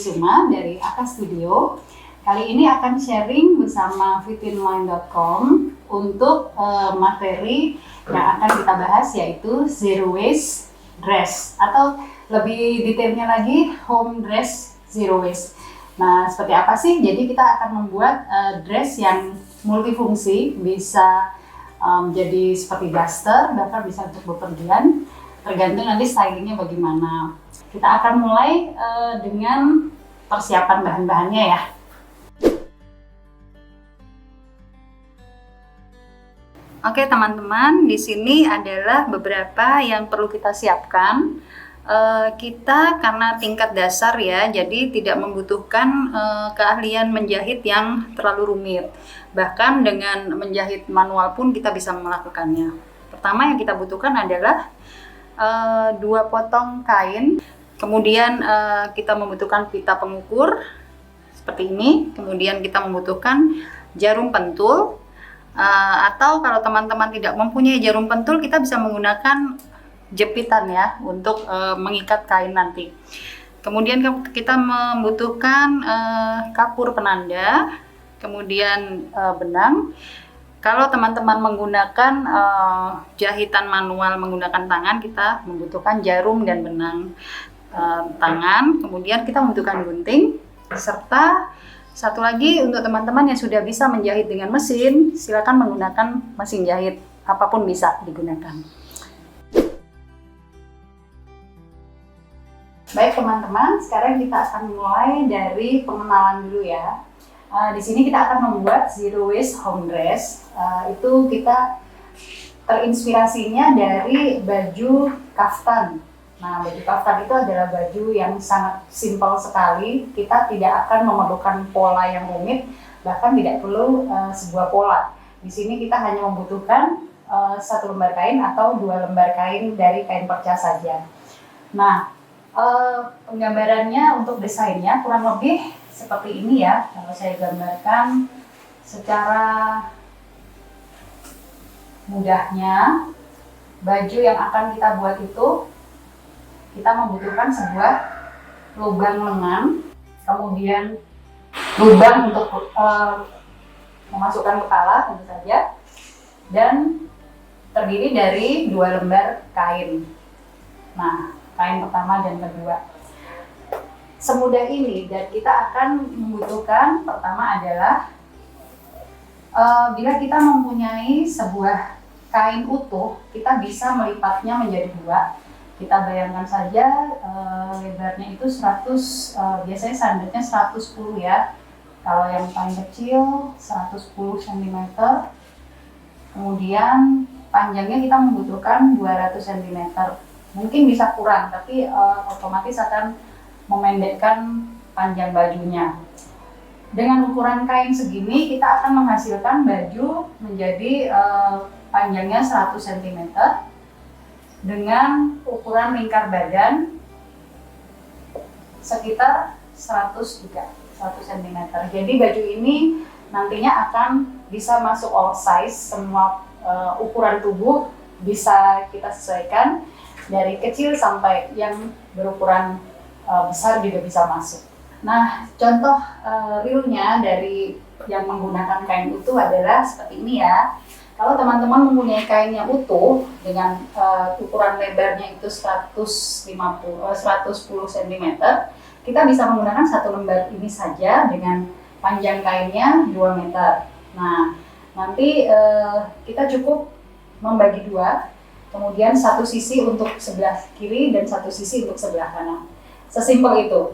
Suma dari Aka Studio. Kali ini akan sharing bersama fitinline.com untuk materi yang akan kita bahas, yaitu zero waste dress, atau lebih detailnya lagi home dress zero waste. Nah, seperti apa sih? Jadi kita akan membuat dress yang multifungsi, bisa jadi seperti daster, bahkan bisa untuk bepergian, tergantung nanti stylingnya bagaimana. Kita akan mulai dengan persiapan bahan-bahannya ya. Oke teman-teman, di sini adalah beberapa yang perlu kita siapkan. Kita karena tingkat dasar ya, jadi tidak membutuhkan keahlian menjahit yang terlalu rumit. Bahkan dengan menjahit manual pun kita bisa melakukannya. Pertama yang kita butuhkan adalah 2 potong kain. Kemudian kita membutuhkan pita pengukur seperti ini. Kemudian kita membutuhkan jarum pentul. Atau kalau teman-teman tidak mempunyai jarum pentul, kita bisa menggunakan jepitan ya untuk mengikat kain nanti. Kemudian kita membutuhkan kapur penanda, kemudian benang. Kalau teman-teman menggunakan jahitan manual menggunakan tangan, kita membutuhkan jarum dan benang tangan. Kemudian kita membutuhkan gunting, serta satu lagi untuk teman-teman yang sudah bisa menjahit dengan mesin, silakan menggunakan mesin jahit, apapun bisa digunakan. Baik teman-teman, sekarang kita akan mulai dari pengenalan dulu ya. Di sini kita akan membuat zero waste home dress. Itu kita terinspirasinya dari baju kaftan. Nah, baju kaftan itu adalah baju yang sangat simpel sekali. Kita tidak akan memerlukan pola yang rumit, bahkan tidak perlu sebuah pola. Di sini kita hanya membutuhkan 1 lembar kain atau 2 lembar kain dari kain perca saja. Nah, penggambarannya untuk desainnya kurang lebih seperti ini ya. Kalau saya gambarkan secara mudahnya, baju yang akan kita buat itu, kita membutuhkan sebuah lubang lengan, kemudian lubang untuk memasukkan kepala tentu saja, dan terdiri dari 2 lembar kain. Nah, kain pertama dan kedua. Semudah ini, dan kita akan membutuhkan pertama adalah bila kita mempunyai sebuah kain utuh, kita bisa melipatnya menjadi 2. Kita bayangkan saja lebarnya itu 100, biasanya standarnya 110 ya. Kalau yang paling kecil 110 cm. Kemudian panjangnya kita membutuhkan 200 cm. Mungkin bisa kurang, tapi otomatis akan memendekkan panjang bajunya. Dengan ukuran kain segini, kita akan menghasilkan baju menjadi panjangnya 100 cm dengan ukuran lingkar badan sekitar 100 cm. Jadi baju ini nantinya akan bisa masuk all size, semua ukuran tubuh bisa kita sesuaikan, dari kecil sampai yang berukuran besar juga bisa masuk. Nah, contoh realnya dari yang menggunakan kain utuh adalah seperti ini ya. Kalau teman-teman mempunyai kain yang utuh dengan ukuran lebarnya itu 110 cm, kita bisa menggunakan 1 lembar ini saja dengan panjang kainnya 2 meter. Nah, nanti kita cukup membagi 2, kemudian 1 sisi untuk sebelah kiri dan 1 sisi untuk sebelah kanan. Sesimpel itu.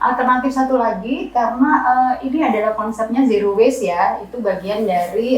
Alternatif satu lagi, karena ini adalah konsepnya zero waste ya, itu bagian dari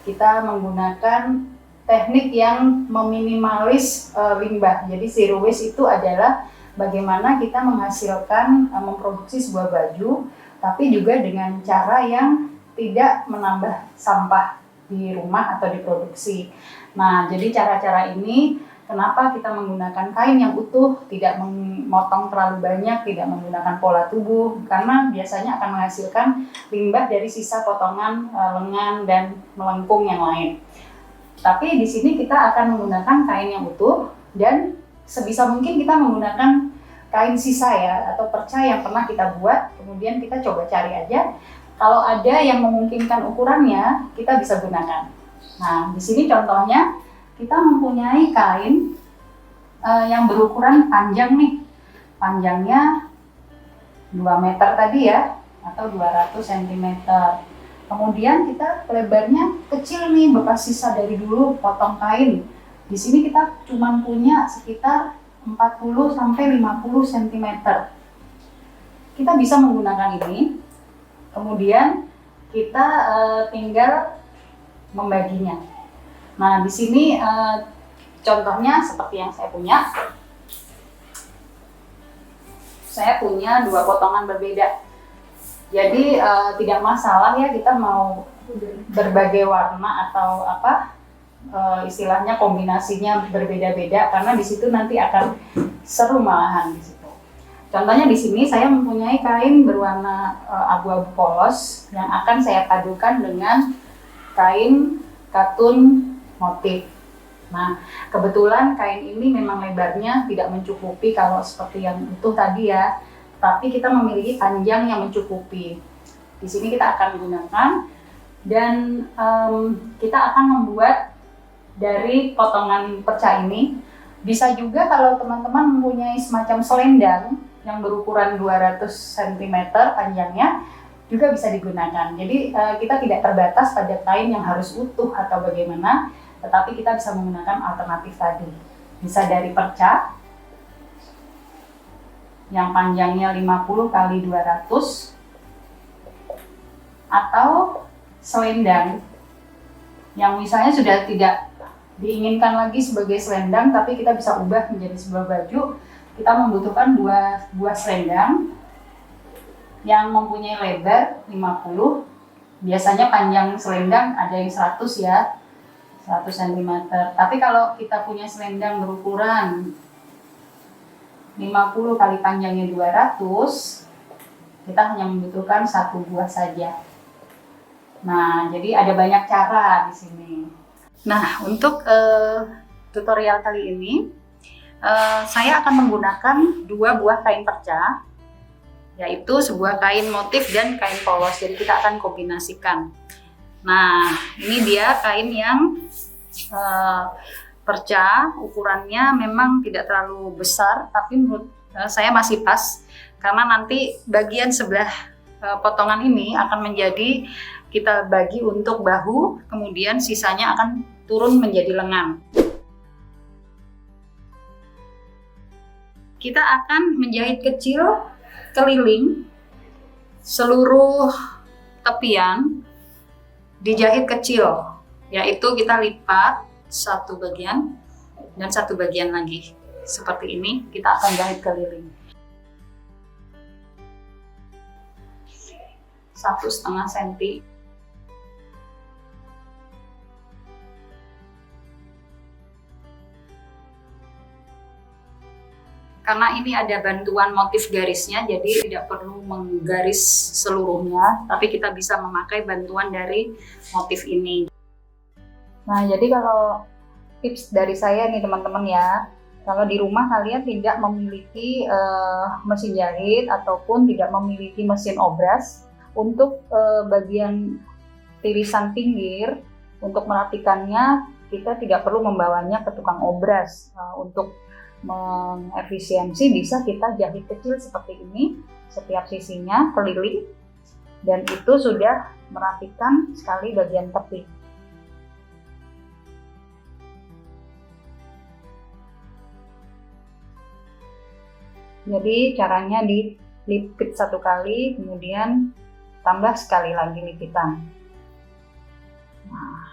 kita menggunakan teknik yang meminimalis limbah. Jadi zero waste itu adalah bagaimana kita menghasilkan, memproduksi sebuah baju, tapi juga dengan cara yang tidak menambah sampah di rumah atau di produksi. Nah, jadi cara-cara ini kenapa kita menggunakan kain yang utuh, tidak memotong terlalu banyak, tidak menggunakan pola tubuh, karena biasanya akan menghasilkan limbah dari sisa potongan lengan dan melengkung yang lain. Tapi di sini kita akan menggunakan kain yang utuh, dan sebisa mungkin kita menggunakan kain sisa ya, atau perca yang pernah kita buat, kemudian kita coba cari aja. Kalau ada yang memungkinkan ukurannya, kita bisa gunakan. Nah, di sini contohnya kita mempunyai kain yang berukuran panjang nih. Panjangnya 2 meter tadi ya, atau 200 cm. Kemudian kita lebarnya kecil nih, bekas sisa dari dulu potong kain. Di sini kita cuma punya sekitar 40 sampai 50 cm. Kita bisa menggunakan ini. Kemudian kita tinggal membaginya. Nah, di sini contohnya seperti yang saya punya. Saya punya 2 potongan berbeda. Jadi tidak masalah ya kita mau berbagai warna atau apa, istilahnya kombinasinya berbeda-beda, karena di situ nanti akan seru malahan di situ. Contohnya di sini saya mempunyai kain berwarna abu-abu polos yang akan saya padukan dengan kain katun motif. Nah, kebetulan kain ini memang lebarnya tidak mencukupi kalau seperti yang utuh tadi ya, tapi kita memiliki panjang yang mencukupi. Di sini kita akan gunakan, dan kita akan membuat dari potongan perca ini. Bisa juga kalau teman-teman mempunyai semacam selendang yang berukuran 200 cm panjangnya, juga bisa digunakan. Jadi kita tidak terbatas pada kain yang harus utuh atau bagaimana, tetapi kita bisa menggunakan alternatif tadi. Bisa dari perca yang panjangnya 50 kali 200, atau selendang yang misalnya sudah tidak diinginkan lagi sebagai selendang, tapi kita bisa ubah menjadi sebuah baju. Kita membutuhkan 2 buah selendang yang mempunyai lebar 50. Biasanya panjang selendang ada yang 100 ya, 100 cm. Tapi kalau kita punya selendang berukuran 50 kali panjangnya 200, kita hanya membutuhkan 1 buah saja. Nah, jadi ada banyak cara di sini. Nah, untuk tutorial kali ini, saya akan menggunakan 2 buah kain perca, yaitu sebuah kain motif dan kain polos. Jadi kita akan kombinasikan. Nah, ini dia kain yang perca, ukurannya memang tidak terlalu besar, tapi menurut saya masih pas, karena nanti bagian sebelah potongan ini akan menjadi, kita bagi untuk bahu, kemudian sisanya akan turun menjadi lengan. Kita akan menjahit kecil keliling seluruh tepian, dijahit kecil, yaitu kita lipat 1 bagian dan 1 bagian lagi seperti ini. Kita akan jahit keliling 1,5 cm. Karena ini ada bantuan motif garisnya, jadi tidak perlu menggaris seluruhnya, tapi kita bisa memakai bantuan dari motif ini. Nah, jadi kalau tips dari saya nih teman-teman ya, kalau di rumah kalian tidak memiliki mesin jahit ataupun tidak memiliki mesin obras, untuk bagian tirisan pinggir, untuk merapikannya kita tidak perlu membawanya ke tukang obras. Untuk mengefisiensi bisa kita jahit kecil seperti ini, setiap sisinya keliling, dan itu sudah merapikan sekali bagian tepi. Jadi caranya dilipit 1 kali, kemudian tambah sekali lagi lipitan. Nah,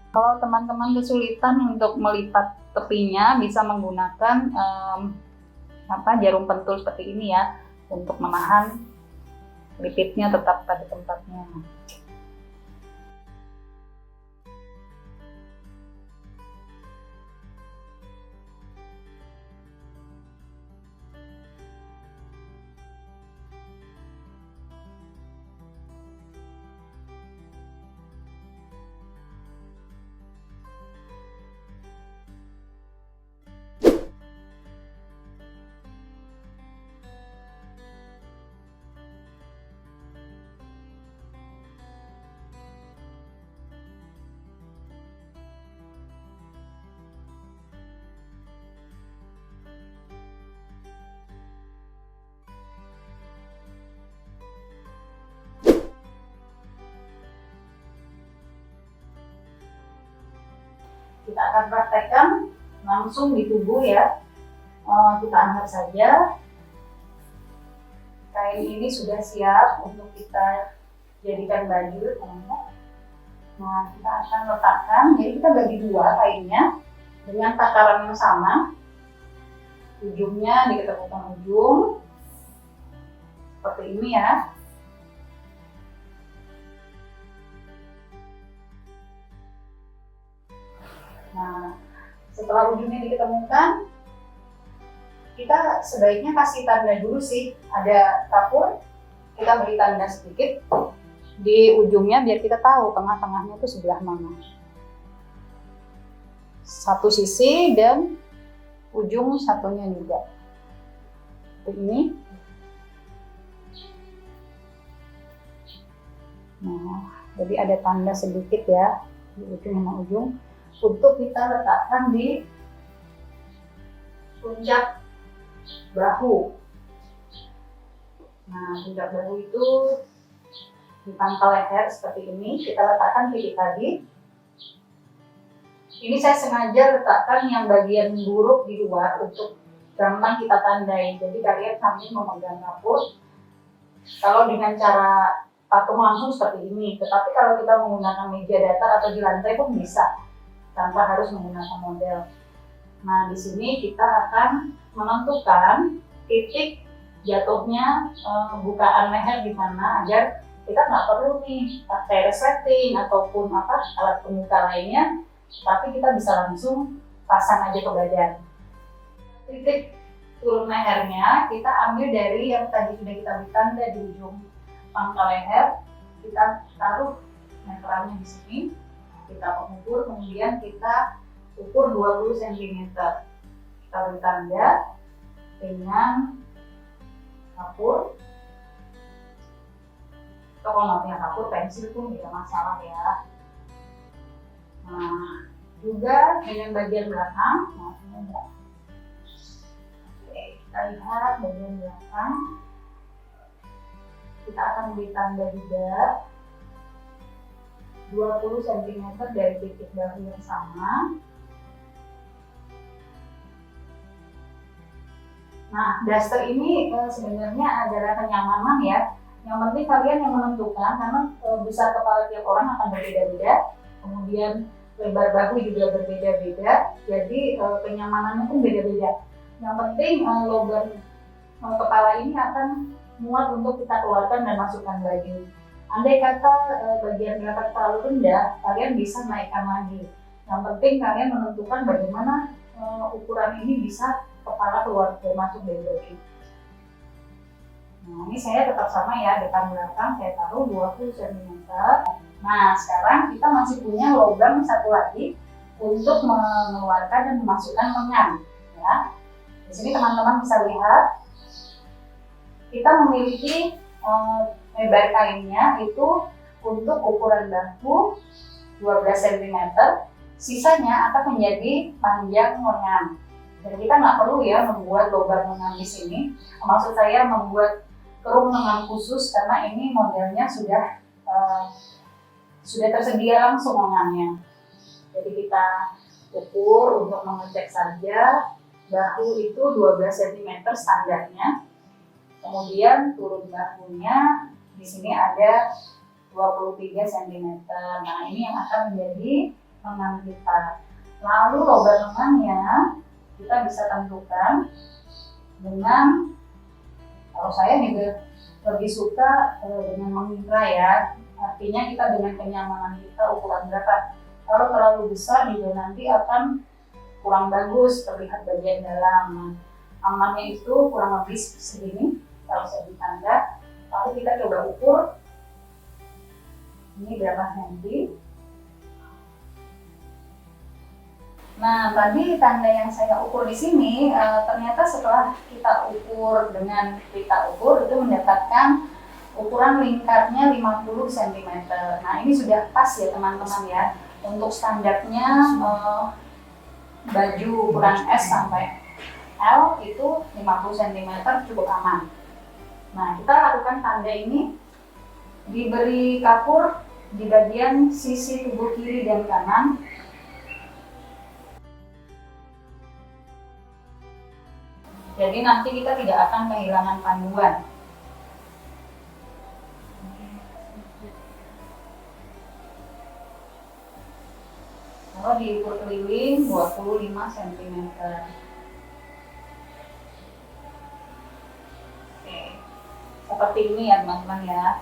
kalau teman-teman kesulitan untuk melipat tepinya bisa menggunakan jarum pentul seperti ini ya, untuk menahan lipitnya tetap pada tempatnya. Kita akan praktekkan langsung di tubuh ya. Kita angkat saja. Kain ini sudah siap untuk kita jadikan baju, teman-teman. Nah, kita akan letakkan, jadi kita bagi dua kainnya dengan takaran yang sama. Ujungnya diketemukan ujung, seperti ini ya. Nah, setelah ujungnya diketemukan, kita sebaiknya kasih tanda dulu sih. Ada kapur, kita beri tanda sedikit di ujungnya biar kita tahu tengah-tengahnya itu sebelah mana. Satu sisi dan ujung satunya juga. Seperti ini. Nah, jadi ada tanda sedikit ya di ujung sama ujung. Untuk kita letakkan di puncak bahu. Nah, puncak bahu itu di pangkal leher seperti ini. Kita letakkan titik tadi. Ini saya sengaja letakkan yang bagian buruk di luar untuk gampang kita tandai. Jadi kalian sambil memegang kapur. Kalau dengan cara patung langsung seperti ini. Tetapi kalau kita menggunakan meja datar atau di lantai pun bisa, tanpa harus menggunakan model. Nah, di sini kita akan menentukan titik jatuhnya bukaan leher di mana, agar kita nggak perlu nih pakai resleting ataupun alat pembuka lainnya, tapi kita bisa langsung pasang aja ke badan. Titik turun lehernya kita ambil dari yang tadi sudah kita beri tanda di ujung pangkal leher. Kita taruh meterannya di sini. Kita mengukur, kemudian kita ukur 20 cm. Kita beri tanda dengan kapur. Atau kalau nggak punya kapur, pensil pun tidak masalah ya. Nah, juga dengan bagian belakang. Oke, kita lihat bagian belakang. Kita akan beri tanda juga 20 cm dari titik bahu yang sama. Nah, daster ini sebenarnya adalah kenyamanan ya. Yang penting kalian yang menentukan, karena besar kepala tiap orang akan berbeda-beda. Kemudian lebar bahu juga berbeda-beda. Jadi kenyamanannya pun beda-beda. Yang penting lubang kepala ini akan muat untuk kita keluarkan dan masukkan baju. Andai kata bagian belakang terlalu rendah, kalian bisa naikkan lagi. Yang penting kalian menentukan bagaimana ukuran ini bisa kepala keluar dan masuk dari baju. Nah, ini saya tetap sama ya, depan belakang saya taruh 20 cm. Nah, sekarang kita masih punya lubang satu lagi untuk mengeluarkan dan memasukkan lengan. Ya. Di sini teman-teman bisa lihat, kita memiliki lebar kainnya itu untuk ukuran bahu 12 cm, sisanya akan menjadi panjang lengan. Jadi kita nggak perlu ya membuat lubang lengan di sini. Maksud saya membuat kerung lengan khusus, karena ini modelnya sudah tersedia langsung lengannya. Jadi kita ukur untuk mengecek saja, bahu itu 12 cm standarnya. Kemudian turun bahunya di sini ada 23 cm. Nah, ini yang akan menjadi lengan kita. Lalu lubang lengannya kita bisa tentukan dengan, kalau saya juga lebih suka dengan mengira ya, artinya kita dengan kenyamanan kita ukuran berapa. Kalau terlalu besar juga nanti akan kurang bagus terlihat bagian dalam. Nah, amannya itu kurang lebih segini kalau saya ditanda. Lalu kita coba ukur ini berapa senti. Nah, tadi tanda yang saya ukur di sini ternyata setelah kita ukur dengan pita ukur itu mendapatkan ukuran lingkarnya 50 cm. Nah, ini sudah pas ya teman-teman ya. Untuk standarnya baju ukuran S sampai L itu 50 cm cukup aman. Nah, kita lakukan tanda ini, diberi kapur di bagian sisi tubuh kiri dan kanan. Jadi nanti kita tidak akan kehilangan panduan. Kalau diukur keliling 25 cm. Oke. Seperti ini ya teman-teman ya.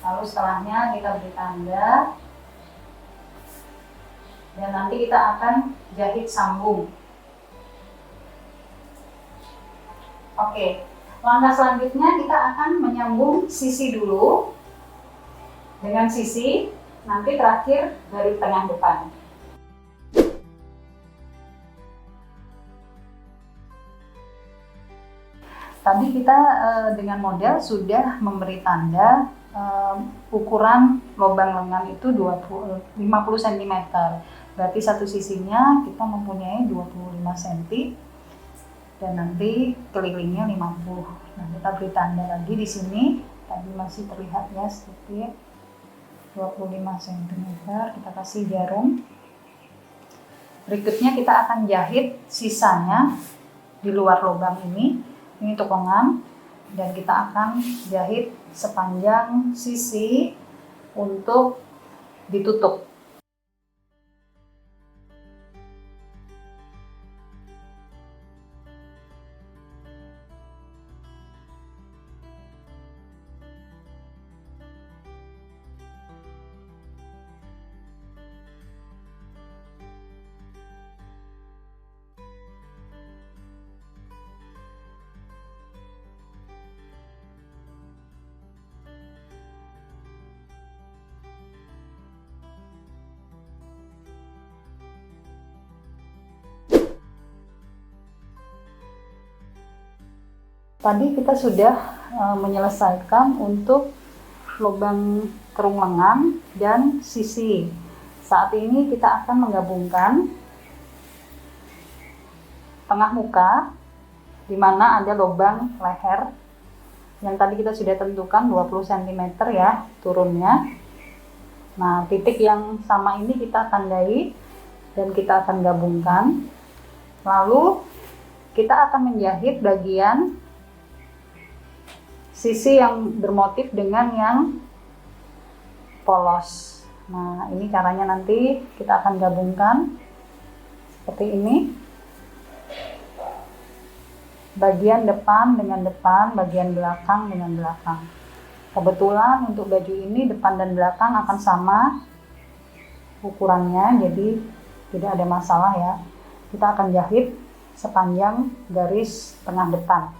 Lalu setelahnya kita beri tanda. Dan nanti kita akan jahit sambung. Oke, langkah selanjutnya kita akan menyambung sisi dulu dengan sisi, nanti terakhir dari tengah depan. Tadi kita dengan model sudah memberi tanda ukuran lubang lengan itu 50 cm. Berarti satu sisinya kita mempunyai 25 cm. Dan nanti kelilingnya 50. Nah, kita beri tanda lagi di sini. Tadi masih terlihat ya seperti 25 cm. Kita kasih jarum. Berikutnya kita akan jahit sisanya di luar lubang ini. Ini untuk lengan. Dan kita akan jahit sepanjang sisi untuk ditutup. Tadi kita sudah menyelesaikan untuk lubang kerung lengan dan sisi. Saat ini kita akan menggabungkan tengah muka, di mana ada lubang leher yang tadi kita sudah tentukan 20 cm ya turunnya. Nah, titik yang sama ini kita tandai dan kita akan gabungkan. Lalu kita akan menjahit bagian sisi yang bermotif dengan yang polos. Nah, ini caranya nanti kita akan gabungkan seperti ini. Bagian depan dengan depan, bagian belakang dengan belakang. Kebetulan untuk baju ini depan dan belakang akan sama ukurannya, jadi tidak ada masalah ya. Kita akan jahit sepanjang garis tengah depan.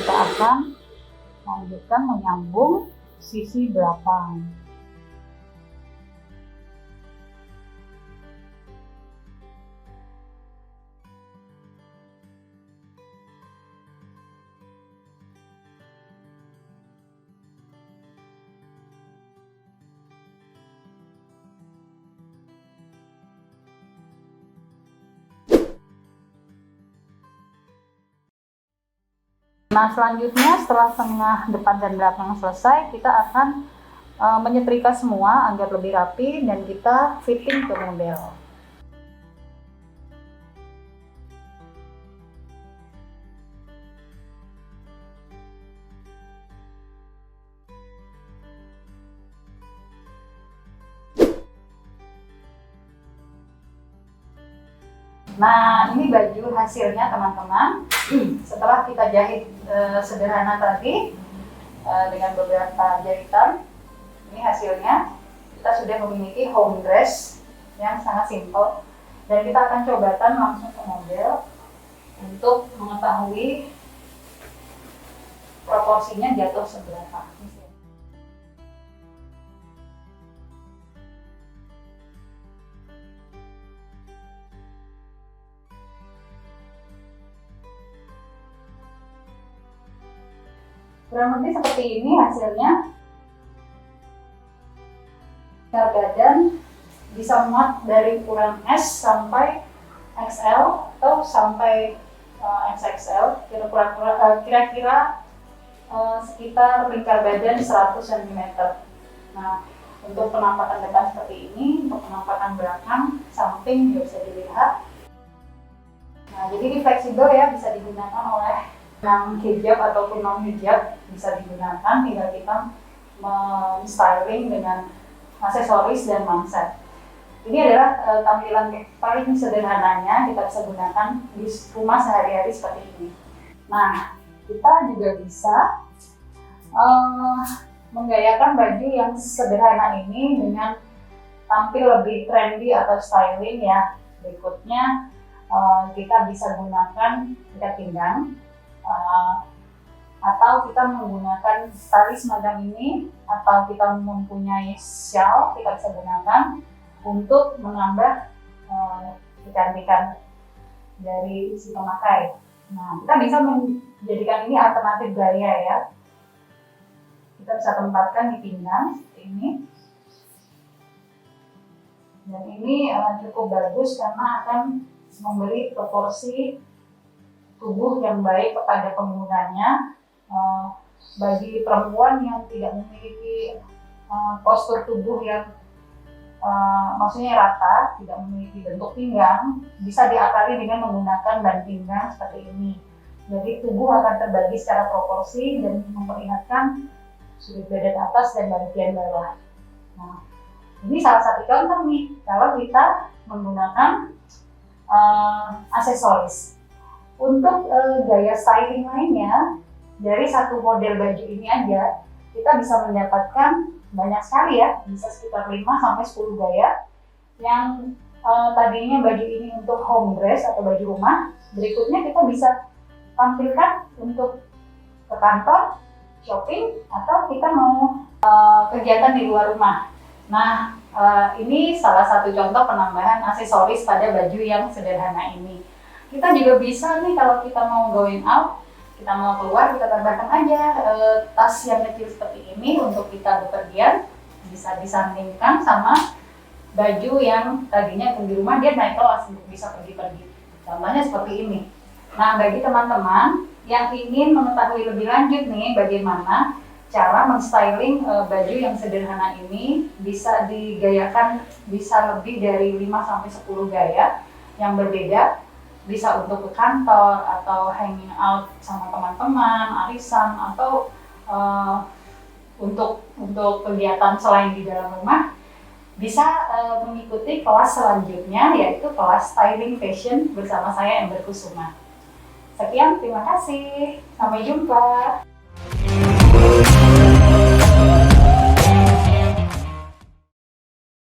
Kita akan lanjutkan menyambung sisi belakang. Nah, selanjutnya setelah tengah, depan, dan belakang selesai, kita akan menyetrika semua agar lebih rapi dan kita fitting ke model. Nah, ini baju hasilnya teman-teman. Setelah kita jahit sederhana tadi dengan beberapa jahitan, ini hasilnya. Kita sudah memiliki home dress yang sangat simple. Dan kita akan cobakan langsung ke model untuk mengetahui proporsinya jatuh seberapa. Kurang lebih seperti ini hasilnya. Badan bisa muat dari ukuran S sampai XL atau sampai XXL, kira-kira sekitar lingkar badan 100 cm. Nah, untuk penampakan depan seperti ini, untuk penampakan belakang, samping juga bisa dilihat. Nah, jadi ini fleksibel ya, bisa digunakan oleh yang hijab ataupun non hijab, bisa digunakan. Tinggal kita men-styling dengan aksesoris dan manset. Ini adalah tampilan paling sederhananya kita bisa gunakan di rumah sehari-hari seperti ini. Nah, kita juga bisa menggayakan baju yang sederhana ini dengan tampil lebih trendy atau styling ya. Berikutnya kita bisa gunakan ikat pinggang, atau kita menggunakan tali semacam ini, atau kita mempunyai shawl, kita bisa gunakan untuk menambah kecantikan dari si pemakai. Nah, kita bisa menjadikan ini alternatif gaya ya. Kita bisa tempatkan di pinggang seperti ini. Dan ini cukup bagus karena akan memberi proporsi tubuh yang baik kepada penggunanya. Bagi perempuan yang tidak memiliki postur tubuh yang maksudnya rata, tidak memiliki bentuk pinggang, bisa diakali dengan menggunakan ban pinggang seperti ini. Jadi tubuh akan terbagi secara proporsi dan memperlihatkan sudut badan atas dan bagian bawah. Nah, ini salah satu contoh nih kalau kita menggunakan aksesoris. Untuk gaya styling lainnya, dari satu model baju ini aja kita bisa mendapatkan banyak sekali ya, bisa sekitar 5-10 gaya. Yang tadinya baju ini untuk home dress atau baju rumah, berikutnya kita bisa tampilkan untuk ke kantor, shopping, atau kita mau kegiatan di luar rumah. Nah, ini salah satu contoh penambahan aksesoris pada baju yang sederhana ini. Kita juga bisa nih kalau kita mau going out, kita mau keluar, kita tambahkan aja tas yang kecil seperti ini untuk kita bepergian, bisa disandingkan sama baju yang tadinya di rumah dia naik kelas untuk bisa pergi-pergi. Contohnya seperti ini. Nah, bagi teman-teman yang ingin mengetahui lebih lanjut nih bagaimana cara men-styling baju yang sederhana ini, bisa digayakan bisa lebih dari 5-10 gaya yang berbeda. Bisa untuk ke kantor atau hanging out sama teman-teman, arisan, atau untuk kegiatan selain di dalam rumah, bisa mengikuti kelas selanjutnya, yaitu kelas styling fashion bersama saya Ember Kusuma. Sekian, terima kasih, sampai jumpa.